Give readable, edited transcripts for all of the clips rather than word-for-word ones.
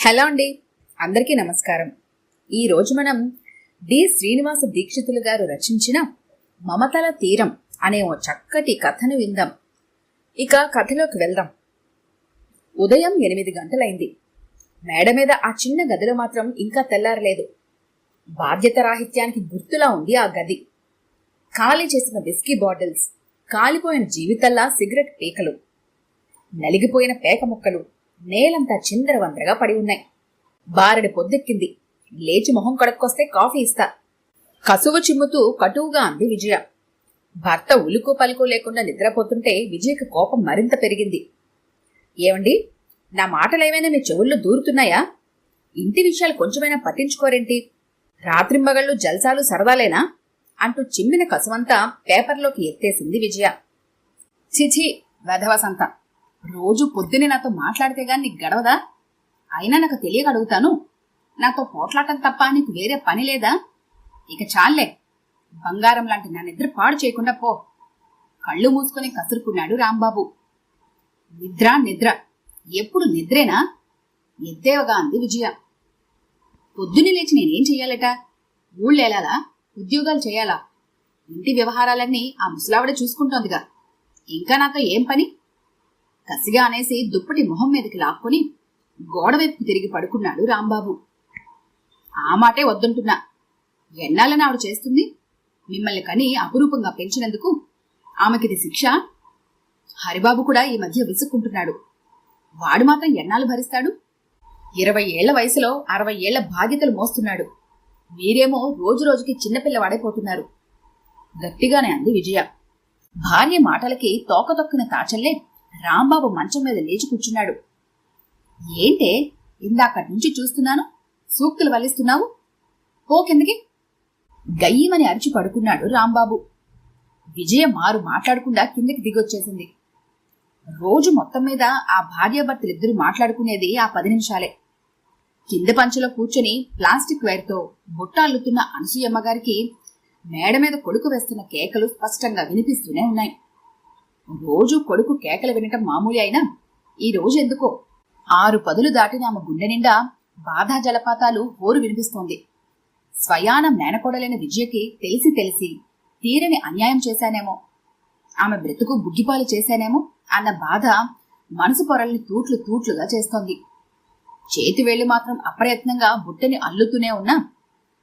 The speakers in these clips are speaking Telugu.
హలో అండి, అందరికీ నమస్కారం. ఈరోజు మనం డి శ్రీనివాస దీక్షితులు గారు రచించిన మమతల తీరం అనే ఓ చక్కటి కథను విందాం. ఇక కథలోకి వెళ్దాం. ఉదయం 8 గంటలైంది. మేడ మీద ఆ చిన్న గదిలో మాత్రం ఇంకా తెల్లారలేదు. బాధ్యత రాహిత్యానికి గుర్తులా ఉంది ఆ గది. ఖాళీ చేసిన విస్కీ బాటిల్స్, కాలిపోయిన జీవితల్లా సిగరెట్ పీకలు, నలిగిపోయిన పేక ముక్కలు నేలంతా చిందరవందరగా పడి ఉన్నాయి. బారెడి పొద్దెక్కింది. లేచి మొహం కడుక్కొస్తే కాఫీ ఇస్తా. కసువు చిమ్ముతూ కటువుగా అంది విజయ. భర్త ఉలుకు పలుకు లేకుండా నిద్రపోతుంటే విజయకి కోపం మరింత పెరిగింది. ఏమండి, నా మాటలేమైనా మీ చెవుల్లో దూరుతున్నాయా? ఇంటి విషయాలు కొంచెమైనా పట్టించుకోరేంటి? రాత్రింబగళ్ళు జల్సాలు సరదాలేనా అంటూ చిమ్మిన కసువంతా పేపర్లోకి ఎత్తేసింది విజయ. చిచి, వెధవసంత. రోజు పొద్దునే నాతో మాట్లాడితే గాని నీకు గడవదా? అయినా నాకు తెలియక అడుగుతాను, నాతో పోట్లాటం తప్ప నీకు వేరే పని లేదా? ఇక చాలే, బంగారం లాంటి నా నిద్ర పాడు చేయకుండా పో. కళ్ళు మూసుకొని కసురుకున్నాడు రాంబాబు. నిద్ర నిద్ర, ఎప్పుడు నిద్రేనా? ఎద్దేవగా అంది విజయ. పొద్దున్నే లేచి నేనేం చెయ్యాలట? ఊళ్ళేలాలా? ఉద్యోగాలు చేయాలా? ఇంటి వ్యవహారాలన్నీ ఆ ముసలావిడ చూసుకుంటోందిగా. ఇంకా నాతో ఏం పని? కసిగా అనేసి దుప్పటి మొహం మీదకి లాక్కొని గోడవైపుకు తిరిగి పడుకున్నాడు రాంబాబు. ఆ మాటే వద్దంటున్నా. ఎన్నాళ్ళని ఆవిడ చేస్తుంది? మిమ్మల్ని కని అపురూపంగా పెంచినందుకు ఆమెకిది శిక్ష? హరిబాబు కూడా ఈ మధ్య విసుక్కుంటున్నాడు. వాడు మాత్రం ఎన్నాళ్ళు భరిస్తాడు? 20 ఏళ్ల వయసులో 60 ఏళ్ల బాధ్యతలు మోస్తున్నాడు. మీరేమో రోజు రోజుకి చిన్నపిల్లవాడైపోతున్నారు. గట్టిగానే అంది విజయ. భార్య మాటలకి తోకతొక్కిన తాచల్లే రాంబాబు మంచం మీద లేచి కూర్చున్నాడు. ఏంటే, ఇందాకటి నుంచి చూస్తున్నాను, సూక్తులు వల్లిస్తున్నావు? పో కిందకి. గయ్యమని అరిచి పడుకున్నాడు రాంబాబు. విజయ మారు మాట్లాడకుండా కిందకి దిగొచ్చేసింది. రోజు మొత్తం మీద ఆ భార్యాభర్తలిద్దరూ మాట్లాడుకునేది ఆ 10 నిమిషాలే. కింద పంచలో కూర్చొని ప్లాస్టిక్ వైర్తో బుట్ట అల్లుతున్న అనసూయమ్మగారికి మేడ మీద కొడుకు వేస్తున్న కేకలు స్పష్టంగా వినిపిస్తూనే ఉన్నాయి. రోజు కొడుకు కేకలు వినటం మామూలు అయినా ఈ రోజు ఎందుకో 6 పదులు దాటిన ఆమె గుండె నిండా బాధా జలపాతాలు హోరు వినిపిస్తోంది. స్వయాన మేనకోడలైన విజయకి తెలిసి తీరని అన్యాయం చేశానేమో, ఆమె బ్రతుకు బుగ్గిపాలు చేశానేమో అన్న బాధ మనసు పొరల్ని తూట్లుగా చేస్తోంది. చేతివేళ్లు మాత్రం అప్రయత్నంగా బుట్టని అల్లుతూనే ఉన్నా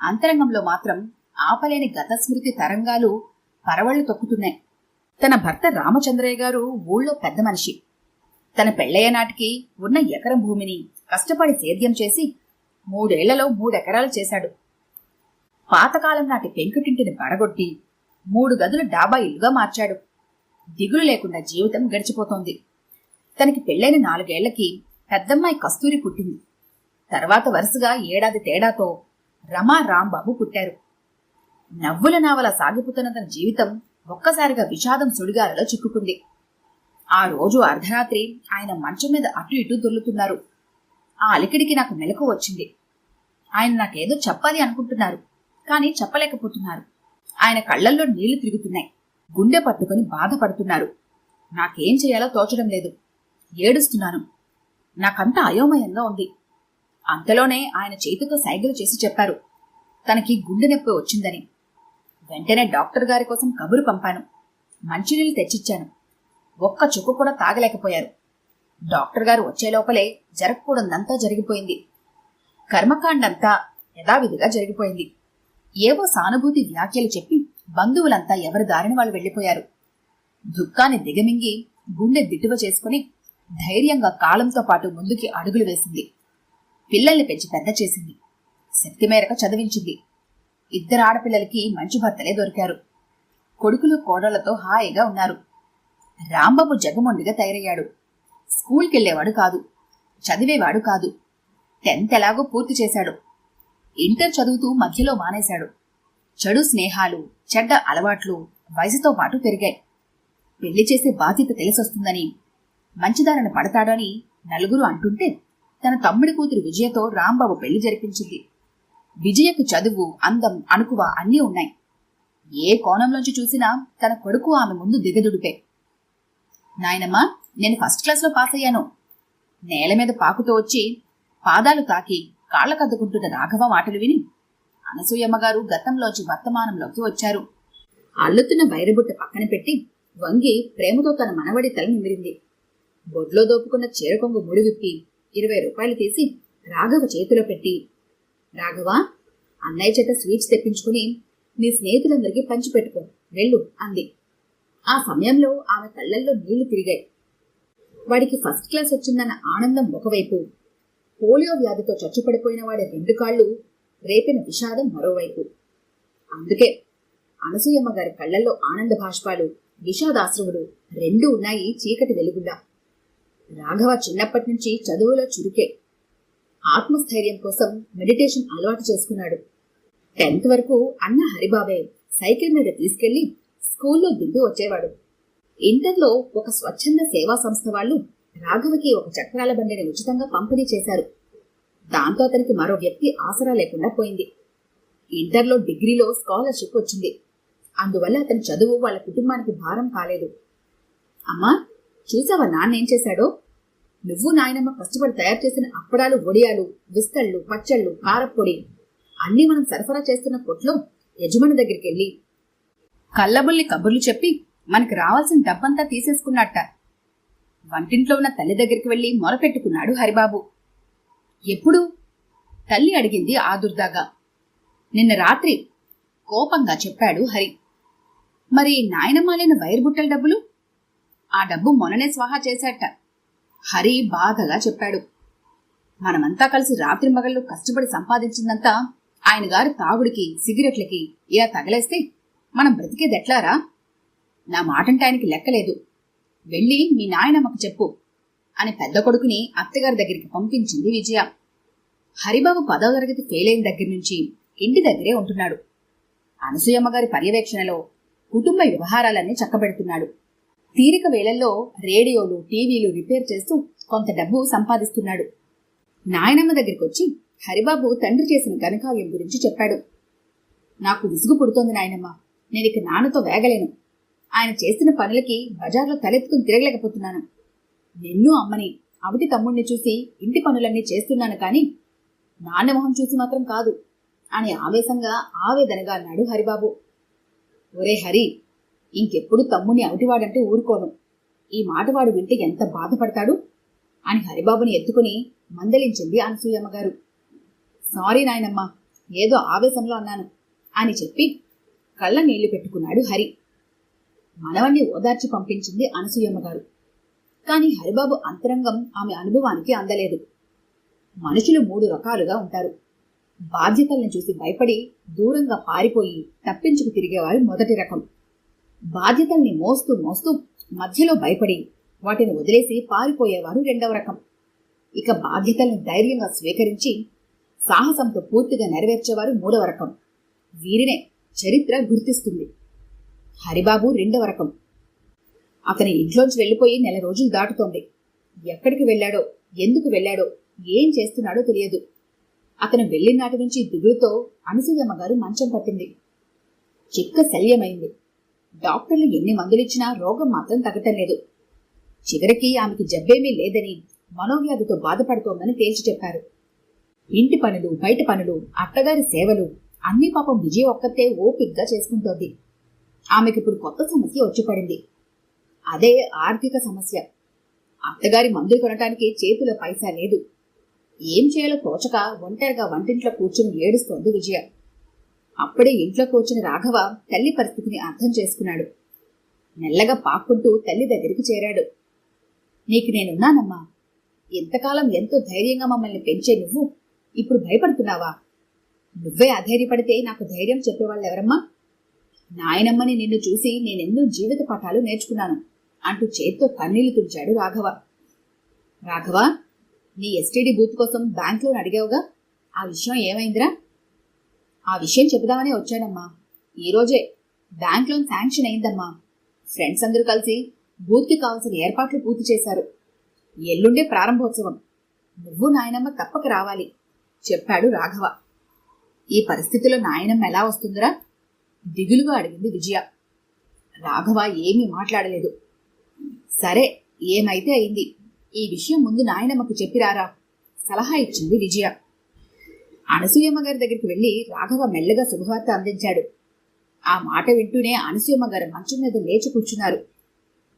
అంతరంగంలో మాత్రం ఆపలేని గతస్మృతి తరంగాలు పరవళ్లు తొక్కుతున్నాయి. తన భర్త రామచంద్రయ్య గారు ఊళ్ళో పెద్ద మనిషి. తన పెళ్లయ్య నాటికి ఉన్న ఎకరం భూమిని కష్టపడి సేద్యం చేసి 3 ఏళ్లలో 3 ఎకరాలు చేశాడు. పాతకాలం నాటి పెంకుటింటిని పడగొట్టి 3 గదుల డాబా ఇల్లుగా మార్చాడు. దిగులు లేకుండా జీవితం గడిచిపోతోంది. తనకి పెళ్లైన 4 ఏళ్లకి పెద్దమ్మాయి కస్తూరి పుట్టింది. తర్వాత వరుసగా ఏడాది తేడాతో రమా రాంబాబు పుట్టారు. నవ్వుల నావల సాగిపోతున్న తన జీవితం ఒక్కసారిగా విషాదం సుడిగాలలో చిక్కుకుంది. ఆ రోజు అర్ధరాత్రి ఆయన మంచం మీద అటు ఇటు దొర్లుతున్నారు. ఆ అలికిడికి నాకు మెలకు వచ్చింది. ఆయన నాకేదో చెప్పాలి అనుకుంటున్నారు, కానీ చెప్పలేకపోతున్నారు. ఆయన కళ్లల్లో నీళ్లు తిరుగుతున్నాయి. గుండె పట్టుకుని బాధపడుతున్నారు. నాకేం చేయాలో తోచడం లేదు. ఏడుస్తున్నాను. నాకంతా అయోమయంగా ఉంది. అంతలోనే ఆయన చేతితో సైగలు చేసి చెప్పారు, తనకి గుండె నొప్పి వచ్చిందని. వెంటనే డాక్టర్ గారి కోసం కబురు పంపాను. మంచినీళ్ళు తెచ్చిచ్చాను. ఒక్క చుక్కు కూడా తాగలేకపోయారు. డాక్టర్ గారు వచ్చే లోపలే జరగకూడదంతా జరిగిపోయింది. కర్మకాండంతా యథావిధిగా జరిగిపోయింది. ఏవో సానుభూతి వ్యాఖ్యలు చెప్పి బంధువులంతా ఎవరి దారిని వాళ్ళు వెళ్లిపోయారు. దుఃఖాన్ని దిగమింగి గుండె దిట్టువ చేసుకుని ధైర్యంగా కాలంతో పాటు ముందుకి అడుగులు వేసింది. పిల్లల్ని పెంచి పెద్ద చేసింది. శక్తి మేరకు చదివించింది. 2 ఆడపిల్లలకి మంచి భర్తలే దొరికారు. కొడుకులు కోడళ్లతో హాయిగా ఉన్నారు. రాంబాబు జగమొండిగా తయారయ్యాడు. స్కూల్కెళ్లేవాడు కాదు, చదివేవాడు కాదు. 10th ఎలాగో పూర్తి చేశాడు. ఇంటర్ చదువుతూ మధ్యలో మానేశాడు. చెడు స్నేహాలు, చెడ్డ అలవాట్లు వయసుతో పాటు పెరిగాయి. పెళ్లి చేసే బాధ్యత తెలిసొస్తుందని, మంచిదారిన పడతాడని నలుగురు అంటుంటే తన తమ్ముడి కూతురు విజయతో రాంబాబు పెళ్లి జరిపించింది. విజయకు చదువు, అందం, అణుకువ అన్నీ ఉన్నాయి. ఏ కోణంలోంచి చూసినా తన కొడుకు ఆమె ముందు దిగదుడిపే. నాయనమ్మా, నేను 1st క్లాస్లో పాస్ అయ్యాను. నేల మీద పాకుతూ వచ్చి పాదాలు తాకి కాళ్లకద్దుకుంటున్న రాఘవ మాటలు విని అనసూయమ్మగారు గతంలోంచి వర్తమానంలోకి వచ్చారు. అల్లుతున్న వైరబుట్ట పక్కన పెట్టి వంగి ప్రేమతో తన మనవడి తల నిమిరింది. బొడ్లో దోపుకున్న చీరకొంగు ముడి విప్పి 20 రూపాయలు తీసి రాఘవ చేతిలో పెట్టి, రాఘవ, అన్నయ్య చేత స్వీట్స్ తెప్పించుకుని నీ స్నేహితులందరికీ పంచిపెట్టుకో వెళ్ళు అంది. ఆ సమయంలో ఆమె కళ్ళల్లో నీళ్లు తిరిగాయి. వాడికి ఫస్ట్ క్లాస్ వచ్చిందన్న ఆనందం ఒకవైపు, పోలియో వ్యాధితో చచ్చుపడిపోయిన వాడి 2 కాళ్ళు రేపిన విషాదం మరోవైపు. అందుకే అనసూయమ్మ గారి కళ్లల్లో ఆనంద భాష్పాలు, విషాదాశ్రువులు రెండూ ఉన్నాయి చీకటి వెలుగులా. రాఘవ చిన్నప్పటి నుంచి చదువులో చురుకే. ఆత్మస్థైర్యం కోసం మెడిటేషన్ అలవాటు చేసుకున్నాడు. 10th వరకు అన్న హరిబాబే సైకిల్ మీద తీసుకెళ్లి స్కూల్లో దింపి వచ్చేవాడు. ఇంటర్లో ఒక స్వచ్ఛంద సేవా సంస్థ వాళ్ళు రాఘవకి ఒక చక్రాల బండిని ఉచితంగా పంపిణీ చేశారు. దాంతో అతనికి మరో వ్యక్తి ఆసరా లేకుండా పోయింది. ఇంటర్లో డిగ్రీలో స్కాలర్షిప్ వచ్చింది. అందువల్ల అతని చదువు వాళ్ళ కుటుంబానికి భారం కాలేదు. అమ్మా, చూసావా నాన్నేం చేశాడో? నువ్వు నాయనమ్మ కష్టపడి తయారు చేసిన అప్పడాలు, వడియాలు, విస్తళ్ళు, పచ్చళ్ళు, కారప్పొడి అన్నీ మనం సరఫరా చేస్తున్న కొట్లో యజమాని దగ్గరికి వెళ్ళి కళ్ళబుల్లి కబుర్లు చెప్పి మనకి రావాల్సిన డబ్బంతా తీసేసుకున్నట్ట. వంటింట్లో ఉన్న తల్లి దగ్గరికి వెళ్లి మొరపెట్టుకున్నాడు హరిబాబు. ఎప్పుడు? తల్లి అడిగింది ఆదుర్దాగా. నిన్న రాత్రి కోపంగా చెప్పాడు హరి. మరి నాయనమ్మాలైన వైర్ బుట్టల డబ్బులు? ఆ డబ్బు మొన్ననే స్వాహా చేశాట హరి బాధగా చెప్పాడు. మనమంతా కలిసి రాత్రి మగళ్ళు కష్టపడి సంపాదించిందంతా ఆయన గారు తాగుడికి, సిగరెట్లకి ఇలా తగలేస్తే మనం బ్రతికేదెట్లారా? నా మాటంటే ఆయనకి లెక్కలేదు. వెళ్ళి మీ నాయనమ్మకు చెప్పు అని పెద్ద కొడుకుని అత్తగారి దగ్గరికి పంపించింది విజయ. హరిబాబు 10వ తరగతి ఫెయిల్ అయిన దగ్గర నుంచి ఇంటి దగ్గరే ఉంటున్నాడు. అనసూయమ్మగారి పర్యవేక్షణలో కుటుంబ వ్యవహారాలన్నీ చక్కబెడుతున్నాడు. తీరిక వేళల్లో రేడియోలు, టీవీలు రిపేర్ చేస్తూ కొంత డబ్బు సంపాదిస్తున్నాడు. నాయనమ్మ దగ్గరికి వచ్చి హరిబాబు తండ్రి చేసిన ఘనకార్యం గురించి చెప్పాడు. నాకు విసుగు పుడుతోంది నాయనమ్మ. నేనిక నాన్నతో వేగలేను. ఆయన చేస్తున్న పనులకి బజార్లో తలెత్తుకుని తిరగలేకపోతున్నాను. నిన్ను అమ్మని, అవిటి తమ్ముణ్ణి చూసి ఇంటి పనులన్నీ చేస్తున్నాను కాని నాన్న మొహం చూసి మాత్రం కాదు అని ఆవేశంగా ఆవేదనగా అన్నాడు హరిబాబు. ఒరే హరి, ఇంకెప్పుడు తమ్ముణ్ణి అవిటివాడంటే ఊరుకోను. ఈ మాట వాడు వింటే ఎంత బాధపడతాడు అని హరిబాబుని ఎత్తుకుని మందలించింది అనసూయమ్మగారు. సారీ నాయనమ్మ, ఏదో ఆవేశంలో అన్నాను అని చెప్పి కళ్ళ నీళ్లు పెట్టుకున్నాడు హరి. మనవణ్ణి ఓదార్చి పంపించింది అనసూయమ్మగారు. కాని హరిబాబు అంతరంగం ఆమె అనుభవానికి అందలేదు. మనుషులు 3 రకాలుగా ఉంటారు. బాధ్యతల్ని చూసి భయపడి దూరంగా పారిపోయి తప్పించుకు తిరిగేవారు మొదటి రకం. బాధ్యతల్ని మోస్తూ మోస్తూ మధ్యలో భయపడి వాటిని వదిలేసి పారిపోయేవారు 2వ రకం. ఇక బాధ్యతల్ని ధైర్యంగా స్వీకరించి సాహసంతో పూర్తిగా నెరవేర్చేవారు 3వ రకం. వీరినే చరిత్ర గుర్తిస్తుంది. హరిబాబు 2వ రకం. అతని ఇంట్లోంచి వెళ్లిపోయి 1 నెల రోజులు దాటుతోంది. ఎక్కడికి వెళ్లాడో, ఎందుకు వెళ్లాడో, ఏం చేస్తున్నాడో తెలియదు. అతను వెళ్లినాటి నుంచి దిగులుతో అనసూయమ్మగారు మంచం పట్టింది. చిక్క శల్యమైంది. డాక్టర్లు ఎన్ని మందులిచ్చినా రోగం మాత్రం తగ్గటం లేదు. చివరికి ఆమెకి జబ్బేమీ లేదని, మనోవ్యాధితో బాధపడుతోందని తేల్చి చెప్పారు. ఇంటి పనులు, బయట పనులు, అత్తగారి సేవలు అన్ని పాపం విజయ ఒక్కతే ఓపిగ్గా చేసుకుంటోంది. ఆమెకిప్పుడు కొత్త సమస్య వచ్చిపడింది. అదే ఆర్థిక సమస్య. అత్తగారి మందులు కొనటానికి చేతిలో పైసా లేదు. ఏం చేయాలో తోచక ఒంటరిగా వంటింట్లో కూర్చుని ఏడుస్తోంది విజయ. అప్పుడే ఇంట్లోకి వచ్చిన రాఘవ తల్లి పరిస్థితిని అర్థం చేసుకున్నాడు. మెల్లగా పాక్కుంటూ తల్లి దగ్గరికి చేరాడు. నీకు నేనున్నానమ్మా. ఎంతకాలం ఎంతో ధైర్యంగా మమ్మల్ని పెంచే నువ్వు ఇప్పుడు భయపడుతున్నావా? నువ్వే అధైర్యపడితే నాకు ధైర్యం చెప్పేవాళ్ళెవరమ్మా? నాయనమ్మని నిన్ను చూసి నేనెన్నో జీవిత పాఠాలు నేర్చుకున్నాను అంటూ చేత్తో కన్నీళ్లు తుడిచాడు రాఘవ. రాఘవ, నీ ఎస్టీడీ బూత్ కోసం బ్యాంక్ లోన్ అడిగావుగా, ఆ విషయం ఏమైందిరా? ఆ విషయం చెబుదామనే వచ్చానమ్మా. ఈరోజే బ్యాంక్ లోన్ శాంక్షన్ అయిందమ్మా. ఫ్రెండ్స్ అందరూ కలిసి బూత్కి కావాల్సిన ఏర్పాట్లు పూర్తి చేశారు. ఎల్లుండే ప్రారంభోత్సవం. నువ్వు నాయనమ్మ తప్పక రావాలి చెప్పాడు రాఘవ. ఈ పరిస్థితిలో నాయనమ్మ ఎలా వస్తుందిరా? దిగులుగా అడిగింది విజయ. రాఘవ ఏమీ మాట్లాడలేదు. సరే, ఏమైతే అయింది. ఈ విషయం ముందు నాయనమ్మకు చెప్పిరారా, సలహా ఇచ్చింది విజయ. అనసూయమ్మ గారి దగ్గరికి వెళ్లి రాఘవ మెల్లగా శుభవార్త అందించాడు. ఆ మాట వింటూనే అనసూయమ్మ గారు మంచం మీద లేచి కూర్చున్నారు.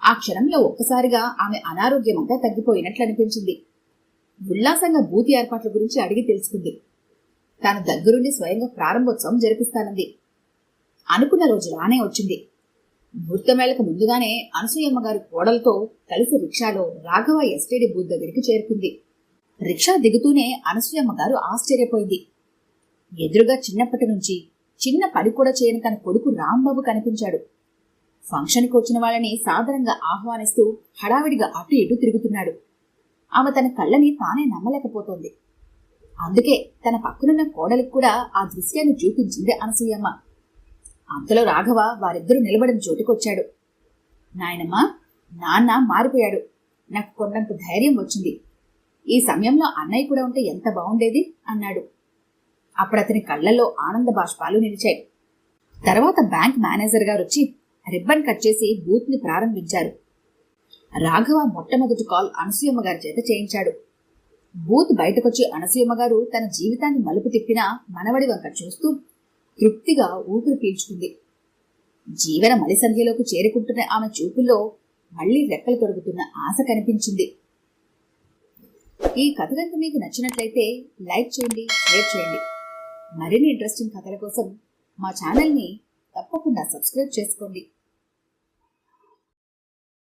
ఆ క్షణంలో ఒక్కసారిగా ఆమె అనారోగ్యమంతా తగ్గిపోయినట్లు అనిపించింది. ఉల్లాసంగా బూత్ ఏర్పాట్ల గురించి అడిగి తెలుసుకుంది. తాను దగ్గరుండి స్వయంగా ప్రారంభోత్సవం జరిపిస్తానంది. అనుకున్న రోజు రానే వచ్చింది. ముహూర్తమేళకు ముందుగానే అనసూయమ్మ గారి కోడలతో కలిసి రిక్షాలో రాఘవ ఎస్టీడీ బూత్ దగ్గరికి చేరుకుంది. రిక్షా దిగుతూనే అనసూయమ్మ గారు ఆశ్చర్యపోయింది. ఎదురుగా చిన్నప్పటి నుంచి చిన్న పని కూడా చేయని తన కొడుకు రాంబాబు కనిపించాడు. ఫంక్షన్కి వచ్చిన వాళ్ళని సాదరంగా ఆహ్వానిస్తూ హడావిడిగా అటు ఇటు తిరుగుతున్నాడు. ఆమె తన కళ్ళని తానే నమ్మలేకపోతోంది. అందుకే తన పక్కనున్న కోడలికి కూడా ఆ దృశ్యాన్ని చూపించింది అనసూయమ్మ. అంతలో రాఘవ వారిద్దరూ నిలబడిన చోటుకొచ్చాడు. నాయనమ్మా, నాన్న మారిపోయాడు. నాకు కొండంత ధైర్యం వచ్చింది. ఈ సమయంలో అన్నయ్య కూడా ఉంటే ఎంత బాగుండేది అన్నాడు. అప్పుడు అతని కళ్లలో ఆనంద బాష్పాలు నిలిచాయి. తర్వాత బ్యాంక్ మేనేజర్ గారు వచ్చి రిబ్బన్ కట్ చేసి బూత్ ని ప్రారంభించారు. రాఘవ మొట్టమొదటి కాల్ అనసూయమ్మ గారి చేత చేయించాడు. బూత్ బయటకొచ్చి అనసూయమ్మ గారు తన జీవితాన్ని మలుపు తిప్పిన మనవడి వంక చూస్తూ తృప్తిగా ఊపిరి పీల్చుకుంది. జీవన మలిసంధ్యలోకి చేరుకుంటున్న ఆమె చూపుల్లో మళ్లీ రెక్కలు తొడుగుతున్న ఆశ కనిపించింది. ఈ కథ కనుక మీకు నచ్చినట్లయితే లైక్ చేయండి, షేర్ చేయండి. మరిన్ని ఇంట్రెస్టింగ్ కథల కోసం మా ఛానల్ని తప్పకుండా సబ్స్క్రైబ్ చేసుకోండి.